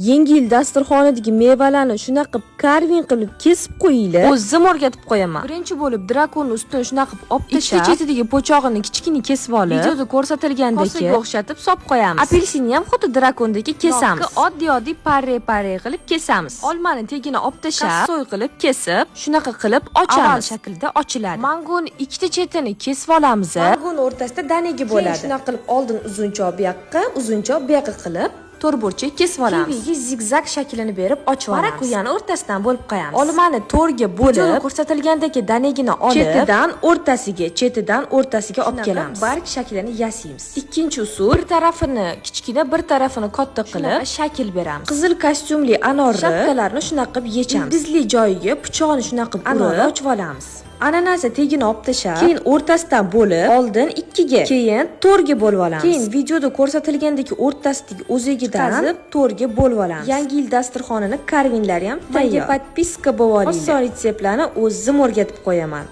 Yengil dasturxonidagi mevalarni shunaqa karvin qilib kesib qo'yinglar. O'zim o'rgatib qo'yaman. Birinchi bo'lib drakonni ustidan shunaqa qilib olib tashlab, chetidagi po'chog'ini kichkina kesib olib, videoda ko'rsatilgandek so'satib solib qo'yamiz. Apelsinni ham xuddi drakondagi kesamiz. Oddiy pare qilib kesamiz. Olmani tagini olib tashlab, so'y qilib kesib, shunaqa qilib ochamiz. Oval shaklda ochiladi. Mangoni ikkita chetini kesib olamiz. Mangoni o'rtasida danagi bo'ladi. Shunaqa qilib oldin uzunchoq bu yoqqa qilib to'rtburchak kesib olamiz. Kiviga zigzag shaklini berib ochib olamiz. Marakuyani o'rtasidan bo'lib qo'yamiz. Olmani to'rga bo'lib, ko'rsatilgandagi danagini olib, chetidan o'rtasiga olib kelamiz. Barg shaklini yasaymiz. Ikkinchi usul, bir tarafini kichkina, bir tarafini katta qilib shakl beramiz. Qizil kostyumli anorni shapkalarni shunaqa qilib yechamiz. Dizli joyiga pichoqni shunaqa qilib anorni ochib olamiz. Ananasni tagini olib tashlab, keyin o'rtasidan bo'lib, oldin 2 ga, keyin 4 ga bo'lib olamiz. Keyin videoda ko'rsatilgandek o'rtasidagi o'zigidan qazib 4 ga bo'lib olamiz. Yangi yil dasturxonini karvinlari ham tayyor. Podpiska bo'lib oling. Oson retseptlarni o'zim o'rgatib qo'yaman.